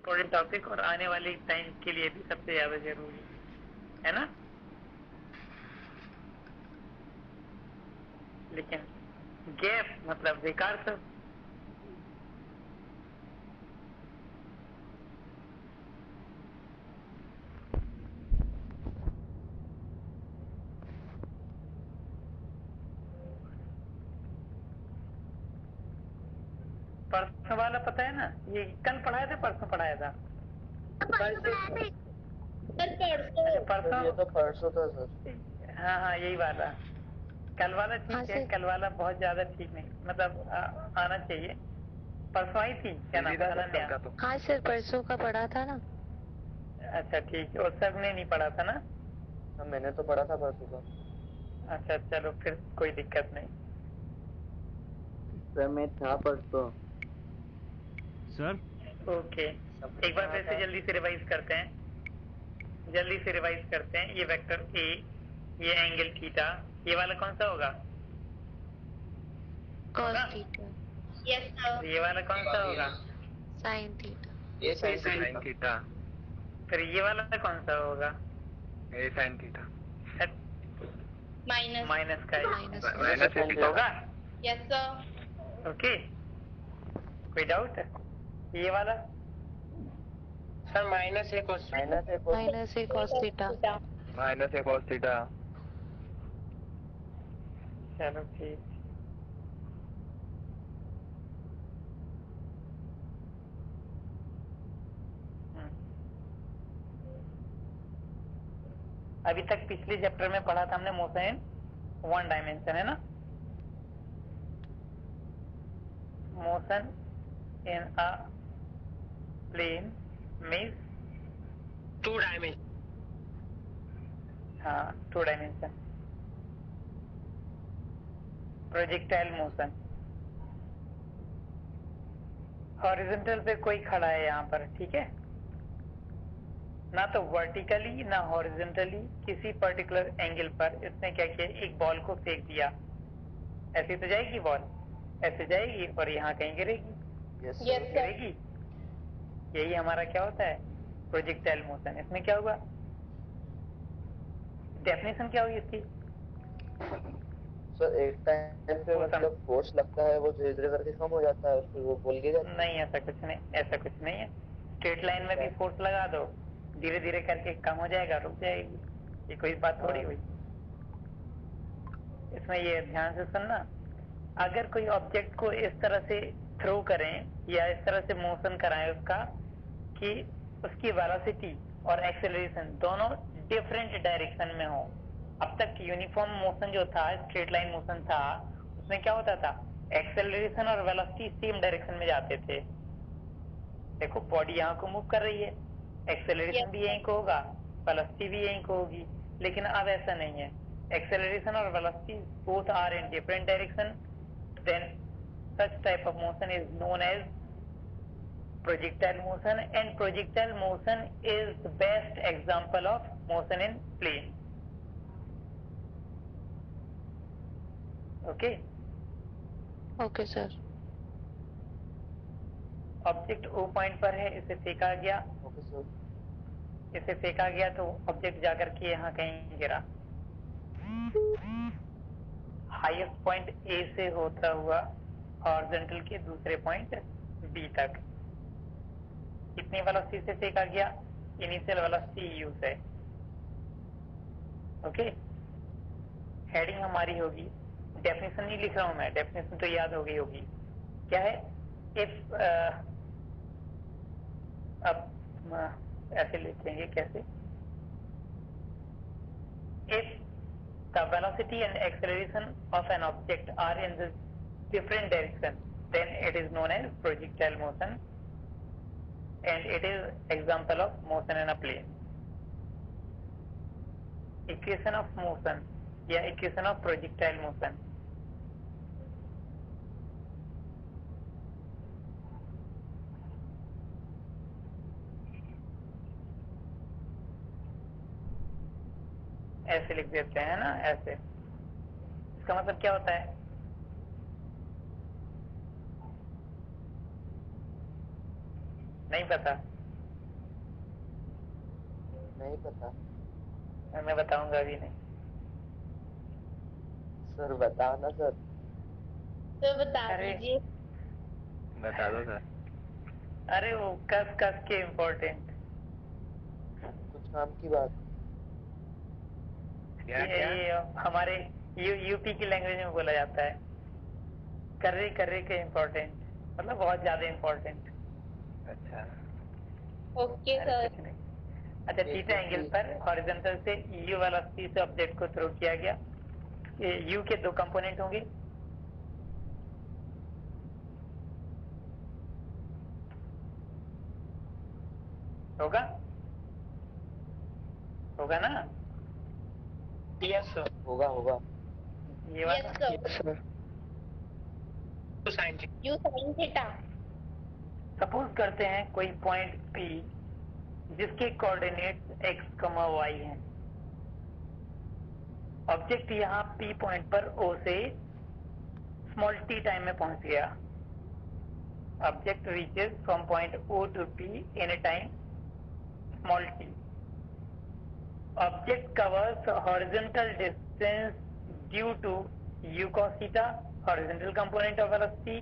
Important topic और आने वाले टाइम के लिए भी सबसे ज्यादा जरूरी है ना। लेकिन गैप मतलब बेकार सब। परसों वाला पता है ना, ये कल पढ़ाया था परसों पढ़ाया था। अच्छा परसों, ये तो परसों था सर। हाँ हाँ यही वाला। कल वाला ठीक है, कल वाला बहुत ज्यादा ठीक नहीं, मतलब आना चाहिए। परसों आई थी, क्या नाम अनन्या? हाँ सर परसों का पढ़ा था ना। अच्छा ठीक है, और सर ने नहीं पढ़ा था ना? हाँ मैंने तो पढ़ा था परसों का। अच्छा चलो फिर कोई दिक्कत नहीं। सर मैं था परसों। सर ओके, एक बार फिर से जल्दी से रिवाइज करते हैं, जल्दी से रिवाइज करते हैं। ये वेक्टर ए, ये एंगल थीटा, ये वाला कौन सा होगा? Cos theta. Yes sir. ये वाला कौन सा होगा? Sine theta. ये साइन थीटा। फिर ये वाला कौन सा होगा? ये साइन थीटा। माइनस माइनस का माइनस होगा। Yes sir. ओके, कोई डाउट? ये वाला सर माइनस एक माइनस ए कॉस थीटा। माइनस एक cos थीटा। चलो ठीक। अभी तक पिछले चैप्टर में पढ़ा था हमने मोशन इन वन डायमेंशन, है ना? Motion in a plane means two dimension. हाँ two dimension, projectile motion. Horizontal पे कोई खड़ा है यहाँ पर, ठीक है ना, तो वर्टिकली ना हॉरिजॉन्टली किसी पर्टिकुलर एंगल पर इसने क्या किया, एक बॉल को फेंक दिया। ऐसी तो जाएगी बॉल, ऐसे जाएगी और यहाँ कहीं गिरेगी। गिरेगी। यही हमारा क्या होता है, प्रोजेक्टाइल मोशन। इसमें क्या होगा, डेफिनेशन क्या होगी इसकी? सर एक टाइम पे मतलब फोर्स लगता है, वो धीरे धीरे करके कम हो जाता है, फिर वो बोल गिर जाता है। नहीं ऐसा कुछ नहीं, ऐसा कुछ नहीं है। स्ट्रेट लाइन में भी फोर्स लगा दो, धीरे धीरे करके कम हो जाएगा, रुक जाएगी। ये कोई बात थोड़ी हुई। इसमें ये ध्यान से सुनना, अगर कोई ऑब्जेक्ट को इस तरह से थ्रो करें या इस तरह से मोशन कराएं उसका कि उसकी वेलोसिटी और एक्सेलरेशन दोनों डिफरेंट डायरेक्शन में हो। अब तक यूनिफॉर्म मोशन जो था, स्ट्रेट लाइन मोशन था, उसमें क्या होता था, एक्सेलरेशन और वेलोसिटी सेम डायरेक्शन में जाते थे। देखो बॉडी यहाँ को मूव कर रही है, एक्सेलरेशन भी यहीं को होगा, वेलोसिटी भी यहीं को होगी। लेकिन अब ऐसा नहीं है, एक्सेलरेशन और velocity both are in different direction, then such type of motion is known as projectile motion, and projectile motion is the best example of motion in plane. Okay, okay sir. Object O point पर है, इसे फेंका गया। Okay sir. इसे फेंका गया तो object जाकर के यहाँ कहीं गिरा। हाईएस्ट पॉइंट ए से होता हुआ हॉरिजॉन्टल के दूसरे पॉइंट बी तक कितनी वेलोसिटी से फेंका गया, इनिशियल वेलोसिटी यू से। ओके, हेडिंग हमारी होगी, डेफिनेशन नहीं लिख रहा हूं मैं, डेफिनेशन तो याद हो गई होगी। क्या है, इफ अब ऐसे लिखेंगे कैसे, if the velocity and acceleration of an object are in the different direction, then it is known as projectile motion, and it is example of motion in a plane. Equation of motion या equation of projectile motion, ऐसे लिख देते हैं ना, ऐसे। इसका मतलब क्या होता है, नहीं पता? नहीं पता मैं बताऊंगा अभी नहीं। सर, बताओ ना सर। तो बता अरे दीजिए। बता दो सर। अरे वो कस कस के इम्पोर्टेंट। कुछ काम की बात। ये हमारे यूपी की लैंग्वेज में बोला जाता है, कर्रे के इम्पोर्टेंट, मतलब बहुत ज्यादा इम्पोर्टेंट। अच्छा। ओके अरे सर। कुछ नहीं। अच्छा, थीटा एंगल पर हॉरिजॉन्टल से यू वेलोसिटी से ऑब्जेक्ट को थ्रो किया गया। यू के दो कंपोनेंट होंगे, होगा होगा ना? Yes sir. होगा होगा। ये वाला yes sir. You sine theta. Suppose करते हैं कोई पॉइंट P जिसके कोऑर्डिनेट्स x, y हैं। ऑब्जेक्ट यहाँ P पॉइंट पर O से स्मॉल t टाइम में पहुंच गया। Object reaches from point O to P in A time small t. Object covers horizontal distance due to u cos theta, horizontal component of velocity,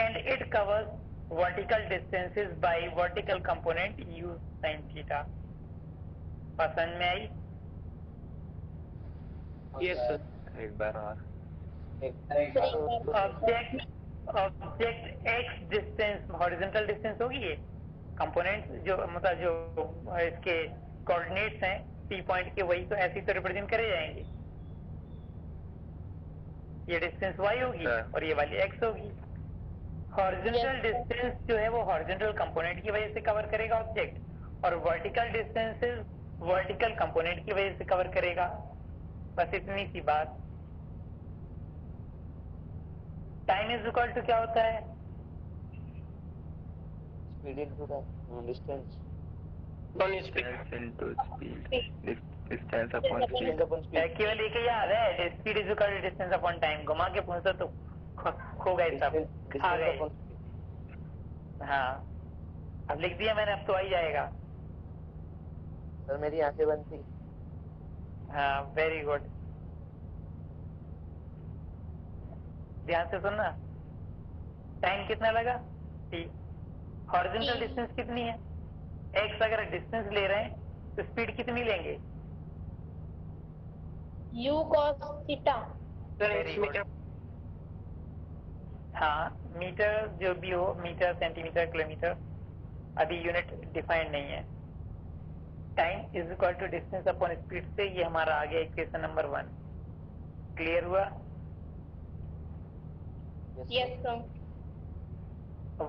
and it covers vertical distances by vertical component u sin theta. पसंद में आई? Yes sir. एक बार और। Object x distance horizontal distance होगी, ये components जो मतलब जो इसके कोऑर्डिनेट्स हैं P पॉइंट के, वही तो ऐसे तो रिप्रेजेंट करे जाएंगे। ये डिस्टेंस y होगी और ये वाली x होगी। हॉरिजॉन्टल डिस्टेंस जो है वो हॉरिजॉन्टल कंपोनेंट की वजह से कवर करेगा ऑब्जेक्ट, और वर्टिकल डिस्टेंसेस वर्टिकल कंपोनेंट की वजह से कवर करेगा। बस इतनी सी बात। टाइम इज इक्वल टू क्या होता है? Speed into distance. Distance into speed. Distance upon speed. केवल एक ही याद है, speed is equal to distance upon time. घुमा के पूछो तो खो गए सब, आ गए। हाँ, अब लिख दिया मैंने, अब तो आ ही जाएगा। सर मेरी आंखें बंद थी। हाँ, वेरी गुड। ध्यान से सुनना। टाइम कितना लगा? t। हॉरिजॉन्टल डिस्टेंस कितनी है? x। अगर डिस्टेंस ले रहे हैं तो स्पीड कितनी लेंगे? u cos theta. Very good. हाँ, मीटर जो भी हो, मीटर, सेंटीमीटर, किलोमीटर, अभी यूनिट डिफाइंड नहीं है। Time is equal to distance upon speed से ये हमारा आ गया इक्वेशन नंबर 1। क्लियर हुआ? Yes sir.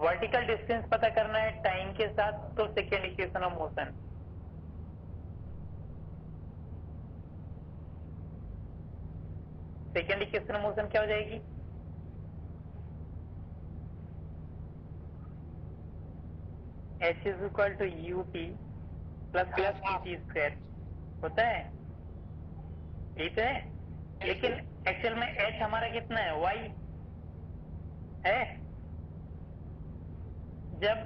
वर्टिकल डिस्टेंस पता करना है टाइम के साथ, तो second equation of motion. Second equation of motion क्या हो जाएगी? h is equal to u t plus half t square होता है, ठीक है। लेकिन एक्चुअल में h हमारा कितना है? y है। जब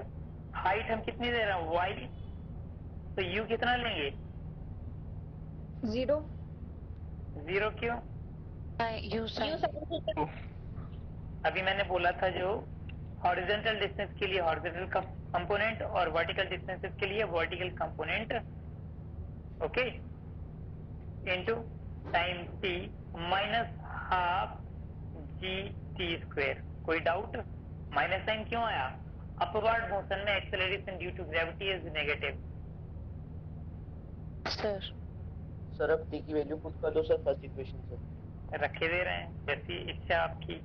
हाइट हम कितनी दे रहे हैं? y, तो u कितना लेंगे? 0। 0 क्यों? U sine theta. अभी मैंने बोला था जो हॉरिजॉन्टल डिस्टेंस के लिए हॉरिजॉन्टल कंपोनेंट और वर्टिकल डिस्टेंसेस के लिए vertical component, okay, into time t minus half g t square. कोई डाउट? माइनस साइन क्यों आया? अपवर्ड मोशन में acceleration due to gravity is negative. Sir sir अब t की वैल्यू पुट कर दो सर फर्स्ट इक्वेशन से। रखे दे रहे हैं, जैसी इच्छा आपकी।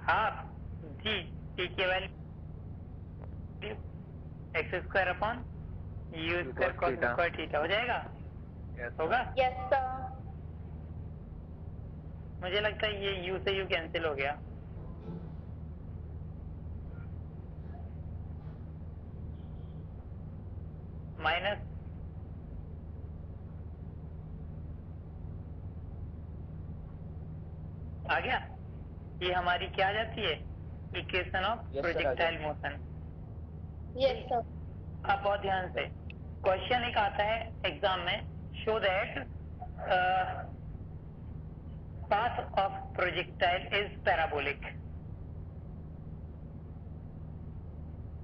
हाफ जी टी की value x square upon you square cos square theta हो जाएगा। होगा? Yes sir. मुझे लगता है ये u से u कैंसिल हो गया। माइनस आ गया। ये हमारी क्या आ जाती है? Equation of Yes, sir, projectile motion. Yes sir. आप बहुत ध्यान से, क्वेश्चन एक आता है एग्जाम में, show that path of projectile is parabolic.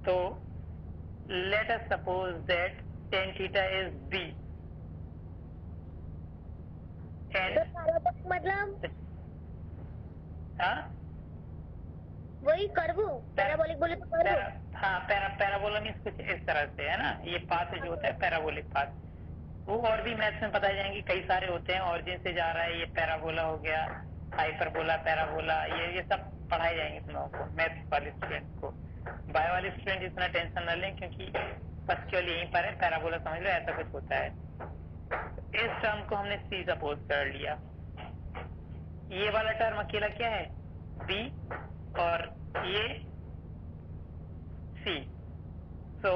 So let us suppose that tan theta is b and मतलब हाँ वही कर्व, पैराबोलिक बोले तो कर्व। हाँ पैराबोला मीन्स कुछ इस तरह से है ना, ये पाथ जो होता है पैराबोलिक पाथ, वो और भी मैथ्स में बताए जाएंगे, कई सारे होते हैं, ऑरिजिन से जा रहा है, ये पैराबोला हो गया, हाइपरबोला, पैराबोला, ये सब पढ़ाए जाएंगे तुम लोगों को, मैथ्स वाले स्टूडेंट को। बायो वाले स्टूडेंट इतना टेंशन न लें, क्योंकि बस केवल यहीं पर है, पैराबोला समझ लो ऐसा कुछ होता है। इस टर्म को हमने सी सपोज कर लिया, ये वाला टर्म अकेला क्या है, बी, और ये c. So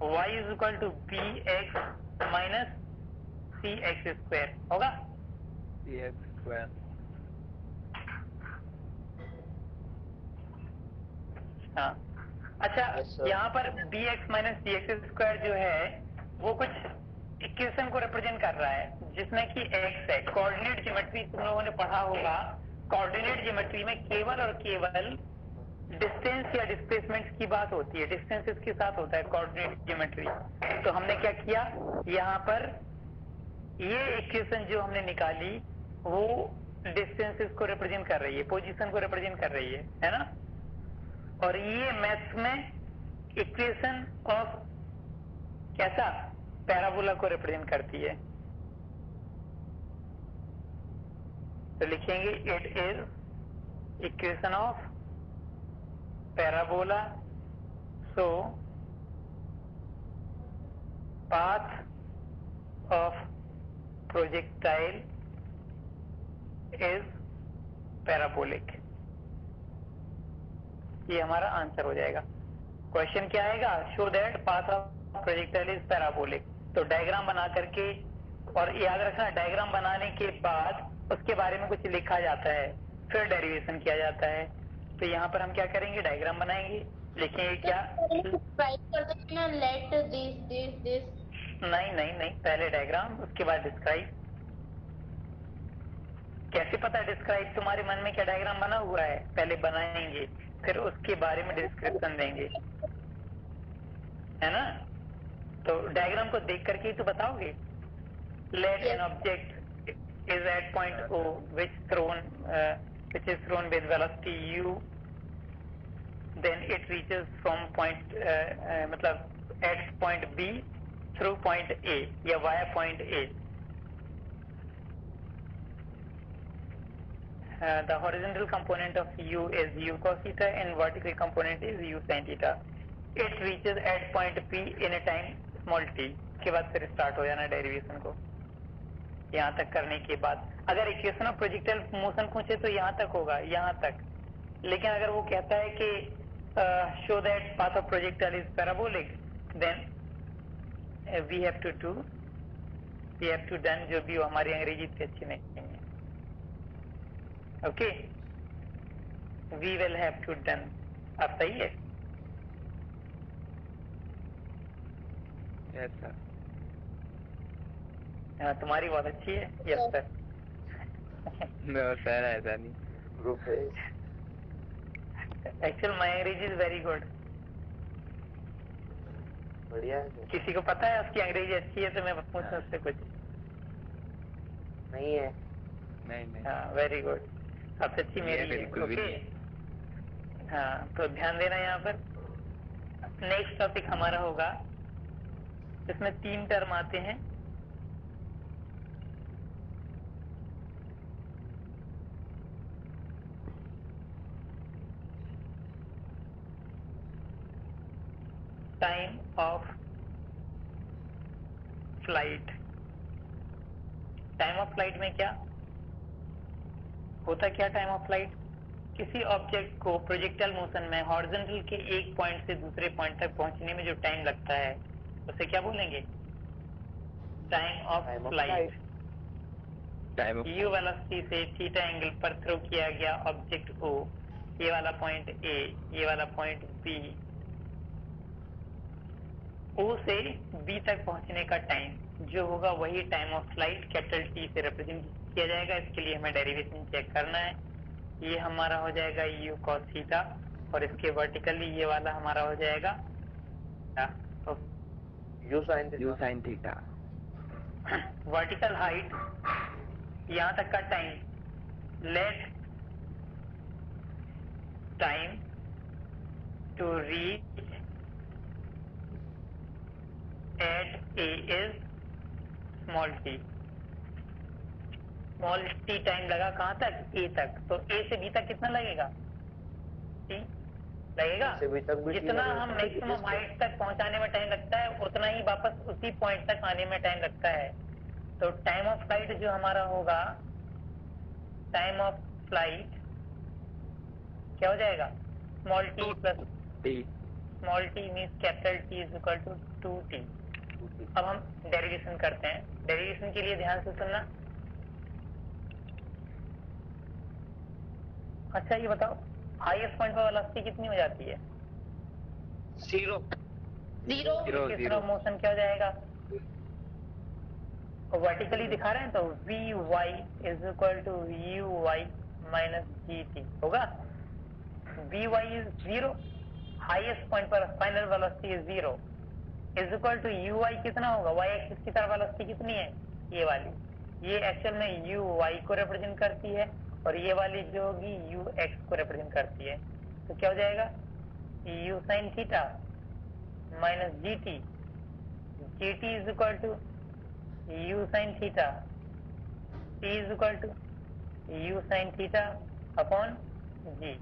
y is equal to b x minus c x square होगा, सी एक्स स्क्वायर। हाँ अच्छा, यहाँ पर b x minus c x square जो है वो कुछ इक्वेशन को रिप्रेजेंट कर रहा है, जिसमें कि एक्स है। कोऑर्डिनेट ज्योमेट्री तुम लोगों ने पढ़ा होगा, कोऑर्डिनेट ज्योमेट्री में केवल और केवल डिस्टेंस या डिस्प्लेसमेंट की बात होती है, डिस्टेंसेस के साथ होता है कोऑर्डिनेट ज्योमेट्री। तो हमने क्या किया, यहाँ पर ये इक्वेशन जो हमने निकाली वो डिस्टेंसेस को रिप्रेजेंट कर रही है, पोजीशन को रिप्रेजेंट कर रही है ना। और ये मैथ्स में इक्वेशन ऑफ कैसा, पैराबोला को रिप्रेजेंट करती है। तो लिखेंगे it is equation of parabola, so path of projectile is parabolic. ये हमारा आंसर हो जाएगा। क्वेश्चन क्या आएगा, show that path of projectile is parabolic. तो डायग्राम बना करके, और याद रखना डायग्राम बनाने के बाद उसके बारे में कुछ लिखा जाता है, फिर डेरिवेशन किया जाता है। तो यहाँ पर हम क्या करेंगे, डायग्राम बनाएंगे, लिखेंगे क्या, लेट दिस नहीं, पहले डायग्राम उसके बाद डिस्क्राइब। कैसे पता डिस्क्राइब, तुम्हारे मन में क्या डायग्राम बना हुआ है, पहले बनाएंगे फिर उसके बारे में डिस्क्रिप्शन देंगे, है ना। तो डायग्राम को देख करके ही तो बताओगे। Let an object is at point O which is thrown with velocity u, then it reaches from point मतलब at point B through point A या via point A. The horizontal component of u is u cos theta and vertical component is u sin theta. It reaches at point P in a time small t. के बाद फिर start हो जाना derivation को। यहाँ तक करने के बाद अगर इक्वेशन ऑफ प्रोजेक्टाइल मोशन पूछे तो यहाँ तक होगा, यहाँ तक। लेकिन अगर वो कहता है कि show that path of projectile is parabolic, then we have to done, जो भी हो, हमारी अंग्रेजी इतनी अच्छी नहीं है, okay, we will have to done. अब सही है, यस सर। हाँ तुम्हारी बहुत अच्छी है, यस सर। सर ऐसा नहीं, ग्रुप है। एक्चुअल माई अंग्रेजी इज वेरी गुड। बढ़िया है। किसी को पता है उसकी अंग्रेजी अच्छी है तो मैं पूछूं उससे कुछ? नहीं है। नहीं। हाँ वेरी गुड, सबसे अच्छी मेरी है, ओके। हाँ तो ध्यान देना यहाँ पर। नेक्स्ट टॉपिक हमारा होगा, इसमें 3 टर्म आते हैं। Time of flight. Time of flight में क्या होता, क्या टाइम ऑफ फ्लाइट, किसी ऑब्जेक्ट को प्रोजेक्टाइल मोशन में हॉरिजॉन्टल के एक पॉइंट से दूसरे पॉइंट तक पहुंचने में जो टाइम लगता है उसे क्या बोलेंगे, time of flight. You velocity से थीटा एंगल पर थ्रो किया गया ऑब्जेक्ट ओ, ये वाला पॉइंट ए, ये वाला पॉइंट बी, ओ से बी तक पहुंचने का टाइम जो होगा वही time of flight capital T से रिप्रेजेंट किया जाएगा। इसके लिए हमें डेरिवेशन चेक करना है। ये हमारा हो जाएगा यू कॉस थीटा और इसके वर्टिकली ये वाला हमारा हो जाएगा you sine theta. Vertical height यहाँ तक का time, let time to reach at a is small t. Small t time लगा कहां तक? ए तक। तो ए से बी तक कितना लगेगा? टी लगेगा। जितना हम मैक्सिमम हाइट तक पहुंचाने में टाइम लगता है उतना ही वापस उसी पॉइंट तक आने में टाइम लगता है। तो टाइम ऑफ फ्लाइट जो हमारा होगा, टाइम ऑफ फ्लाइट क्या हो जाएगा? Small t plus small t means capital t is equal to 2t। अब हम डेरिवेशन करते हैं। डेरिवेशन के लिए ध्यान से सुनना। अच्छा ये बताओ, हाईएस्ट पॉइंट पर वेलोसिटी कितनी हो जाती है? जीरो। मोशन क्या हो जाएगा? वर्टिकली दिखा रहे हैं तो V Y is equal to U Y minus ji T होगा। V Y is zero, highest point पर final velocity is zero, is equal to U Y कितना होगा? वाई एक्सिस की तरफ वेलोसिटी कितनी है? ये वाली। ये एक्चुअल में यू वाई को रिप्रेजेंट करती है और ये वाली जो होगी यू एक्स को रिप्रेजेंट करती है। तो क्या हो जाएगा? You sine theta minus ji T. G T is equal to U sine theta, T is equal to U sine theta upon G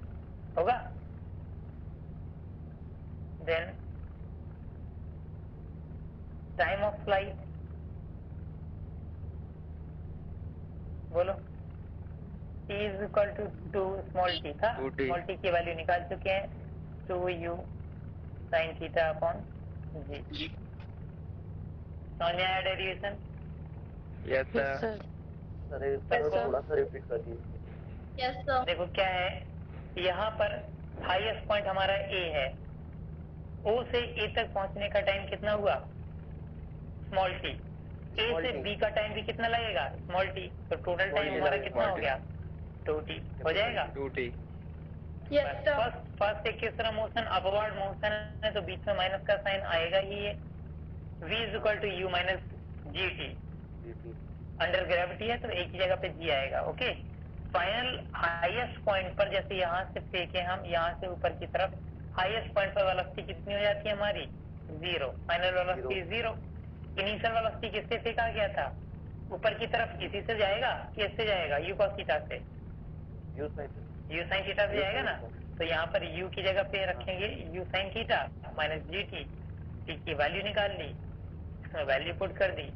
होगा। देन टाइम ऑफ फ्लाइट बोलो। t is equal to 2 small T था, small T की value निकाल चुके हैं, 2u sign theta upon जी। समझ में आया डेरिवेशन? Yes, sir. थोड़ा सा रिपीट कर दीजिए। Yes sir. देखो क्या है, यहाँ पर हाईएस्ट पॉइंट हमारा a है। o से a तक पहुंचने का टाइम कितना हुआ? Small T. a से b का टाइम भी कितना लगेगा? Small T. तो टोटल टाइम हमारा कितना हो गया? 2t हो जाएगा। 2t। Yes sir. फर्स्ट एक किस तरह मोशन अपवर्ड मोशन है तो बीच में माइनस का साइन आएगा ही है। v is equal to u minus ji t. Under gravity है तो एक ही जगह पे जी आएगा। ओके। फाइनल हाईएस्ट पॉइंट पर जैसे यहाँ से फेंके हम, यहाँ से ऊपर की तरफ, हाईएस्ट पॉइंट पर वेलोसिटी कितनी हो जाती है हमारी? Zero. Final velocity zero. Initial velocity किससे फेंका गया था? ऊपर की तरफ इसी से जाएगा कि इससे जाएगा? यू कॉस थीटा से। यू साइन थीटा से जाएगा ना। तो यहाँ पर u की जगह पे रखेंगे you sine theta minus G T. T की वैल्यू निकाल ली, इसमें वैल्यू पुट कर दी,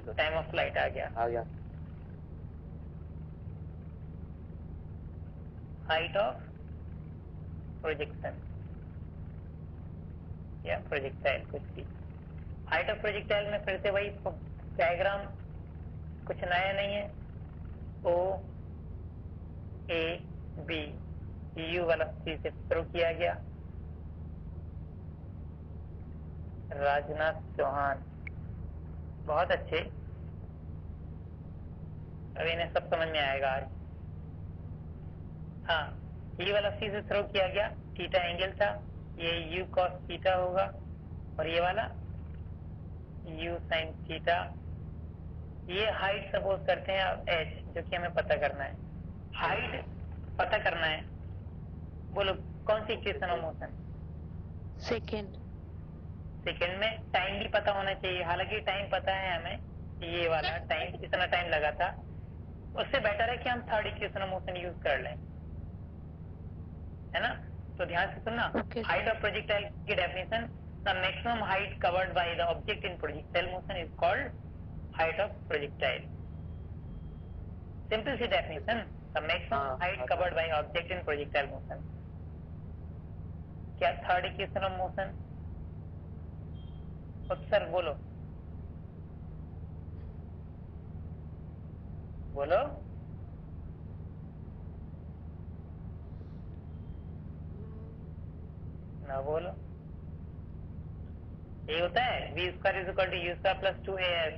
टाइम ऑफ फ्लाइट आ गया। हाइट ऑफ प्रोजेक्शन या प्रोजेक्टाइल कुछ भी। हाइट ऑफ प्रोजेक्टाइल में फिर से वही डायग्राम, कुछ नया नहीं है। ओ ए बी यू वेलोसिटी से शुरू किया गया। राजनाथ चौहान बहुत अच्छे, अब इन्हें सब समझ में आएगा आज। हाँ, ये वेलोसिटी से थ्रो किया गया, थीटा एंगल था, ये यू कॉस थीटा होगा और ये वाला यू साइन थीटा। ये हाइट सपोज करते हैं अब h, जो कि हमें पता करना है। हाइट पता करना है। बोलो कौन सी equation of motion? Second. Second में टाइम भी पता होना चाहिए। हालांकि टाइम पता है हमें, ये वाला टाइम इतना टाइम लगा था। उससे बेटर है कि हम third equation of motion use कर लें, है ना। तो ध्यान से सुनना। Okay, sir. Height of projectile की definition, the maximum height covered by the object in projectile motion is called height of projectile. Simple सी definition, the maximum height covered by object in projectile motion. क्या third equation of motion? उत्तर बोलो, बोलो। ना बोलो। यही होता है v square is equal to u square plus 2as,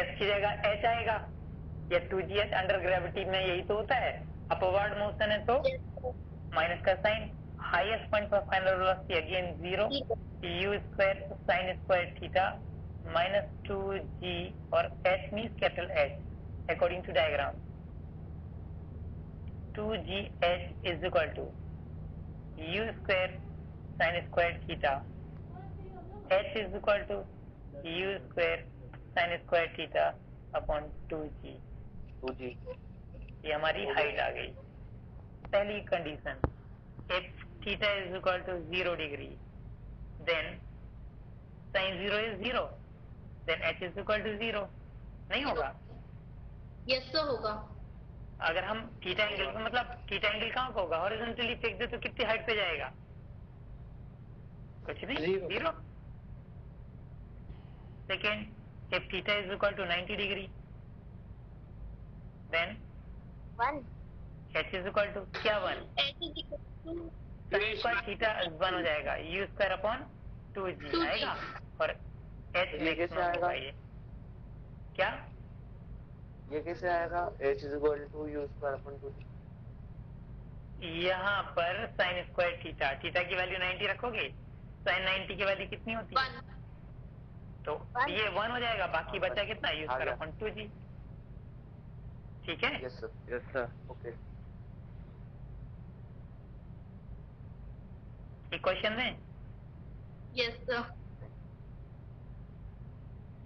s की जगह h आएगा, या 2gh अंडर ग्रेविटी में यही तो होता है, अपवर्ड मोशन है तो माइनस का sign, highest point for final velocity again 0, u square sine square theta minus 2g और h means capital H according to diagram, 2gh is equal to u square sine square theta, h is equal to u square sine square theta upon 2g। ये हमारी height आ गई। पहली condition, if theta is equal to 0 degree, then sin 0 is 0, then h is equal to 0, नहीं होगा? Yes sir होगा। अगर हम थीटा एंगल को, मतलब थीटा एंगल कहाँ को होगा, हॉरिजॉन्टली फेंक दे तो कितनी हाइट पे जाएगा? कुछ नहीं, 0। Second, if theta is equal to 90 degree, then 1 h is equal to क्या 1? साइन स्क्वायर थीटा 1 हो जाएगा, u स्क्वायर अपॉन 2g आएगा, और h मैक्सिमम होगा। ये क्या, ये कैसे आएगा? h is equal to u square upon 2g। यहाँ पर साइन स्क्वायर थीटा, थीटा की वैल्यू 90 रखोगे, साइन 90 की वैल्यू कितनी होती है? 1 तो ये 1 हो जाएगा, बाकी बचा कितना, u स्क्वायर अपॉन 2g। ठीक है? Yes sir, okay. एक क्वेश्चन में, yes sir.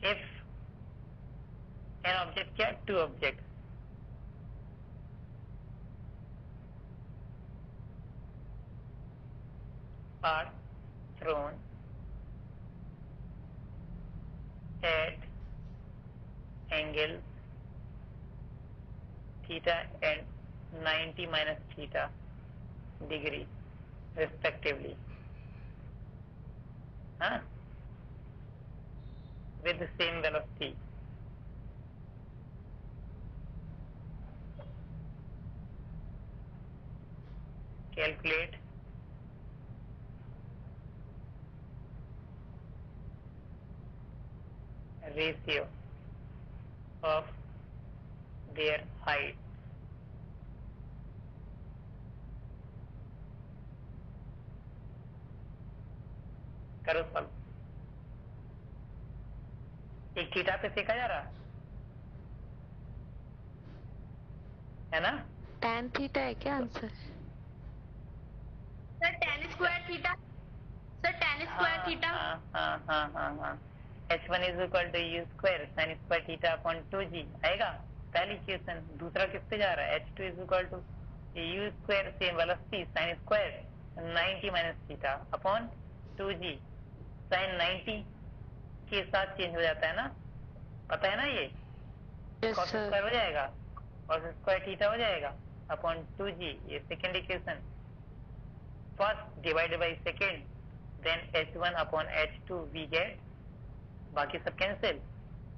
if an object, क्या, two objects are thrown at angles theta and 90 minus theta degree respectively, with the same velocity, calculate ratio of their height करो solve. एक theta पे सेका जा रहा है ना, tan थीटा है क्या answer? Sir tan square theta, sir tan square theta. हाँ, h1 is equal to u square sine square theta upon 2g आएगा, पहली इक्वेशन। दूसरा किस पे जा रहा है, h2 is equal to u square same velocity sine square 90 minus theta upon 2g, sine 90 के साथ चेंज हो जाता है ना, पता है ना, ये cos स्क्वायर हो जाएगा, cos स्क्वायर थीटा हो जाएगा अपॉन 2g, ये second equation. First divided by second, then h1 upon h2 we get, बाकी सब cancel,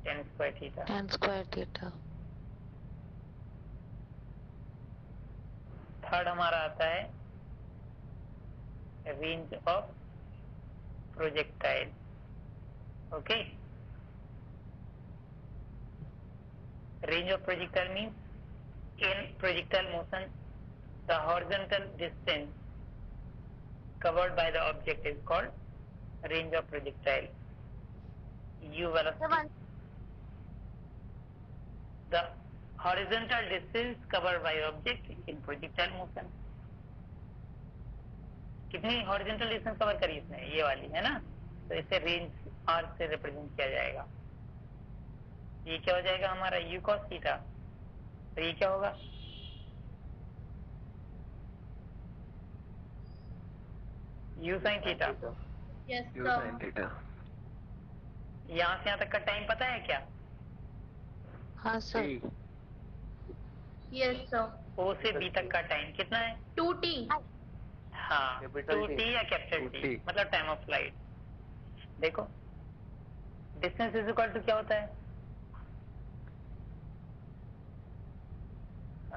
tan square theta. tan square theta. Third हमारा आता है range of projectile. Okay, range of projectile means in projectile motion the horizontal distance covered by the object is called range of projectile. U velocity, the horizontal distance covered by object in projectile motion। कितनी horizontal distance cover करी इसने, ये वाली है ना, तो इसे range r से रिप्रेजेंट किया जाएगा। ये क्या हो जाएगा हमारा u cos थीटा, तो ये क्या होगा, u sin theta. Yes sir. यहाँ से यहाँ तक का टाइम पता है क्या? हाँ सर। Yes sir. O से B तक का टाइम कितना है? 2t। हाँ, 2t या कैपिटल T, मतलब टाइम ऑफ फ्लाइट। देखो डिस्टेंस इज इक्वल टू क्या होता है,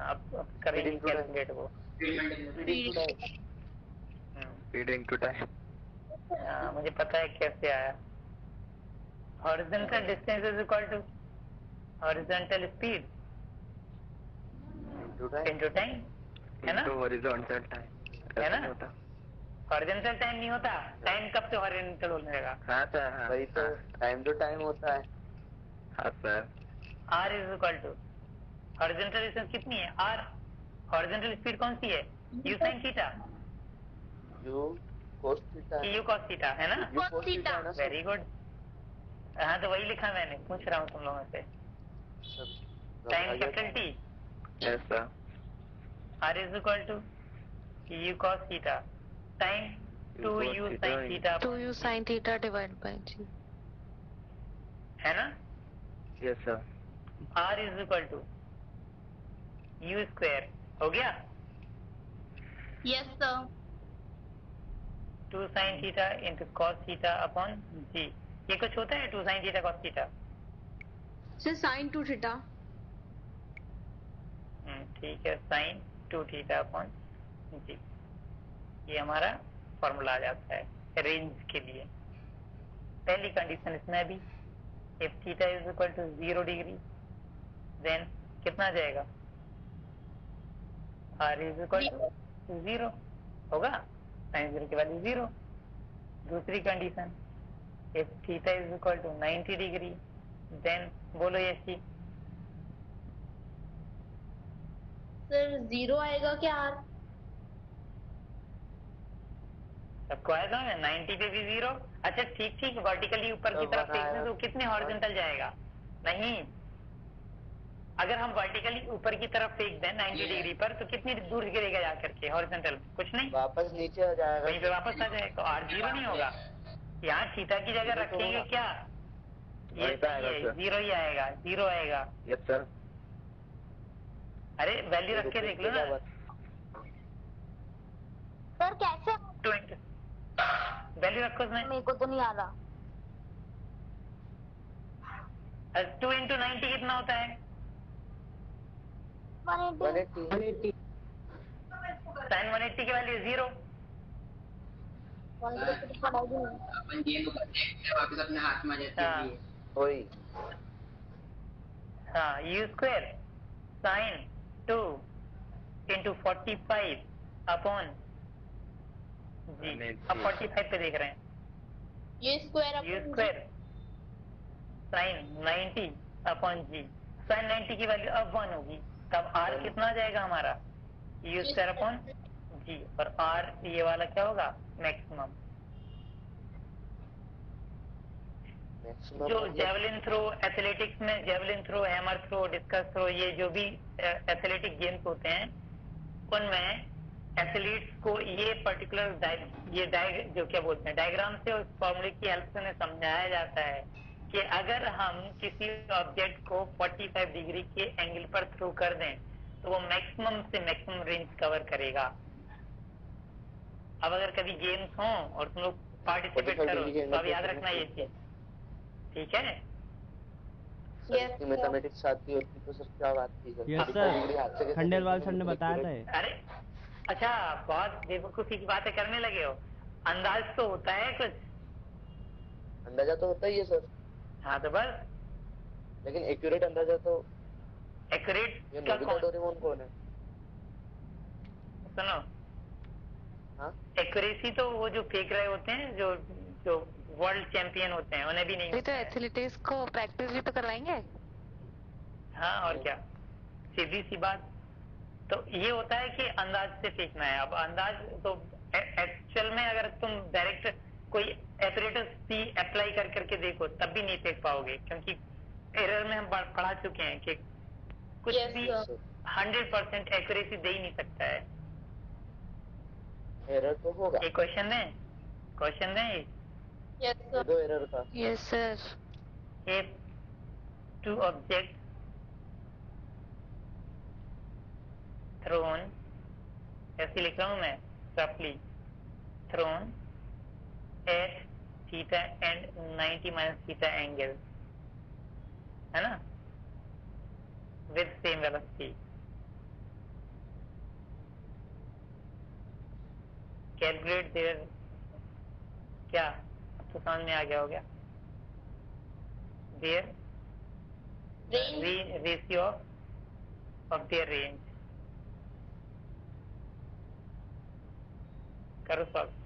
अब करेंगे कैलकुलेट वो, स्पीड इनटू टाइम। मुझे पता है कैसे आया। Horizontal distance is equal to horizontal speed into time, है ना? हॉरिजॉन्टल टाइम है ना? हॉरिजॉन्टल टाइम नहीं होता, टाइम कब से हॉरिजॉन्टल होने लगा? हाँ सर, हाँ वही तो, टाइम तो टाइम होता है। हाँ sir. R is equal to horizontal distance कितनी है? R। हॉरिजॉन्टल स्पीड कौन सी है? U sin theta, you cos theta, U cos theta, है ना? You cos theta. Very good. हाँ तो वही लिखा मैंने, पूछ रहा हूँ तुम लोगों से। Time capital T। Yes sir. R is equal to U cos theta time 2U sin theta, 2u sin theta divided by g. है ना? Yes sir. R is equal to U square, हो गया? Yes sir. 2 sin theta into cos theta upon G। ये कुछ होता है 2 sin theta cos theta? Sir sin 2 theta. ठीक है, sin 2 थीटा अपॉन G, ये हमारा फॉर्मूला आ जाता है रेंज के लिए। पहली कंडीशन इसमें भी, if theta is equal to 0 degree then कितना आ जाएगा? R इज इक्वल टू 0 होगा, sin 0 की वैल्यू 0। दूसरी condition, if theta is equal to 90 degree then बोलो यस जी। सर 0 आएगा क्या R? सबको आया था 90 पे भी 0। अच्छा ठीक ठीक, वर्टिकली ऊपर की तरफ फेंकने तो कितने हॉरिजॉन्टल जाएगा? नहीं, अगर हम वर्टिकली ऊपर की तरफ फेंक दें 90 डिग्री पर तो कितनी दूर गिरेगा जा करके हॉरिजॉन्टल? कुछ नहीं, वापस नीचे आ जाएगा, वहीं पे वापस आ जाएगा। तो R 0 नहीं होगा, यहाँ थीटा की जगह रखेंगे क्या? ये सही है, 0 ही आएगा, 0 आएगा। Yes sir. अरे वैल्यू रख के देख लो ना। सर कैसे? वैल्यू रखो उसमें। मेरे को तो नहीं आ रहा। 2 इंटू 90 कितना होता है? 180। साइन 180 की वैल्यू 0। अपन गेम वापस अपने हाथ में रहती है वही। हाँ, U square sine 2 into 45 upon G. अब 45 पे देख रहे हैं, ये square U square sine 90 upon G. Sine 90 की वैल्यू अब 1 होगी, तब R कितना आ जाएगा हमारा? U स्क्वायर अपॉन जी, और R ये वाला क्या होगा? मैक्सिमम। जो जेवलिन थ्रो, एथलेटिक्स में javelin throw, hammer throw, discus throw, ये जो भी एथलेटिक गेम्स होते हैं उनमें एथलीट्स को ये पर्टिकुलर जो क्या बोलते हैं डायग्राम से उस फॉर्मूले की हेल्प से उन्हें समझाया जाता है कि अगर हम किसी ऑब्जेक्ट को 45 डिग्री के एंगल पर थ्रो कर दें तो वो मैक्सिमम से मैक्सिमम रेंज कवर करेगा। अब अगर कभी गेम्स हों और तुम लोग पार्टिसिपेट करो तो अब याद रखना ये चीज, ठीक है? मैथमेटिक्स आती होती तो सर क्या बात की sir? Yes sir, Khandelwal sir ने बताया था। अरे अच्छा, बहुत बेवकूफी की बातें करने लगे हो। अंदाज तो होता है कुछ, अंदाजा तो होता ही है सर। हाँ तो बस, लेकिन एक्यूरेट अंदाजा तो एक्यूरेट ये का नोबिता डोरेमोन कौन है? सुनो, हाँ, एक्यूरेसी तो वो जो फेंक रहे होते हैं, जो जो वर्ल्ड चैंपियन होते हैं उन्हें भी नहीं अभी तो होता है। एथलेटिक्स को प्रैक्टिस भी तो करवाएंगे। हाँ और क्या, सीधी सी बात। तो ये होता है कि अंदाज से फेंकना है। अब अंदाज तो एक्चुअल में अगर तुम डायरेक्ट कोई एपरेटस भी अप्लाई कर करके देखो तब भी नहीं फेंक पाओगे, क्योंकि एरर में हम पढ़ा चुके हैं कि कुछ भी 100% एक्यूरेसी दे ही नहीं सकता है। एरर तो होगा। ये क्वेश्चन है दो एरर का। Yes sir. if two objects thrown, ऐसे लिख रहा हूं मैं roughly, thrown at theta and 90 minus theta angle, है ना, with same velocity, क्या अब तो समझ में आ गया हो गया their ratio of their range करो सॉल्व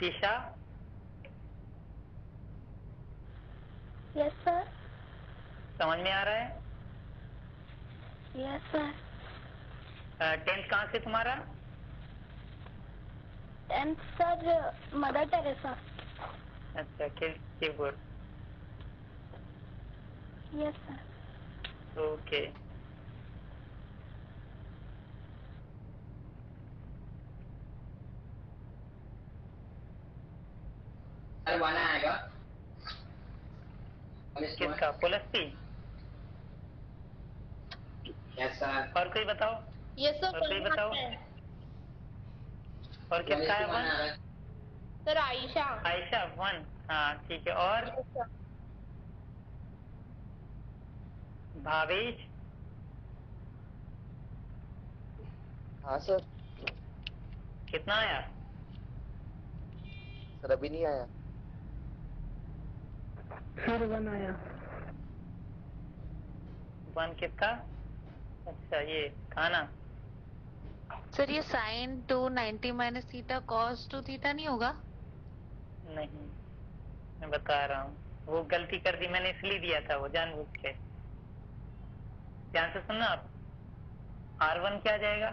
दिशा यस सर। समझ में आ रहा है यस सर। 10th कहाँ से तुम्हारा 10th सर मदर टेरेसा। अच्छा केवल यस सर। ओके सर 1 आएगा किसका पुलस्ती यस सर और कोई बताओ यस सर। और कोई बताओ और किसका है 1 सर आयशा। आयशा 1 हाँ ठीक है और भावेश हाँ सर। कितना आया सर अभी नहीं आया सर 1 आया। 1 किसका अच्छा ये खाना सर ये sin 290 minus theta cos 2 theta नहीं होगा? नहीं मैं बता रहा हूँ वो गलती कर दी मैंने इसलिए दिया था वो जानबूझ के ध्यान से सुनना आप R1 क्या आ जाएगा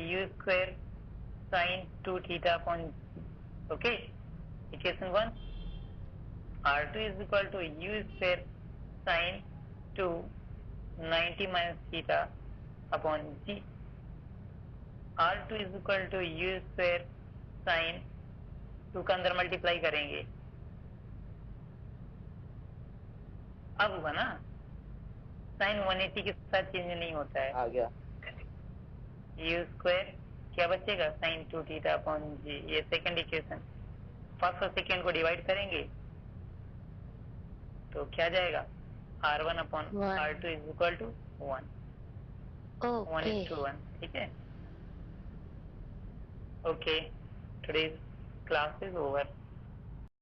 u square sine 2 theta upon okay equation 1 R2 is equal to u square sine 2 90 minus theta upon g R2 is equal to u square sine 2 का अंदर मल्टीप्लाई करेंगे अब हुआ ना साइन 180 के साथ चेंज नहीं होता है आ गया u स्क्वायर क्या बचेगा साइन 2 थीटा अपॉन जी ये सेकंड इक्वेशन फर्स्ट और सेकंड को डिवाइड करेंगे तो क्या जाएगा R1 upon R2 is equal to 1 1:1 ठीक है okay today's class is over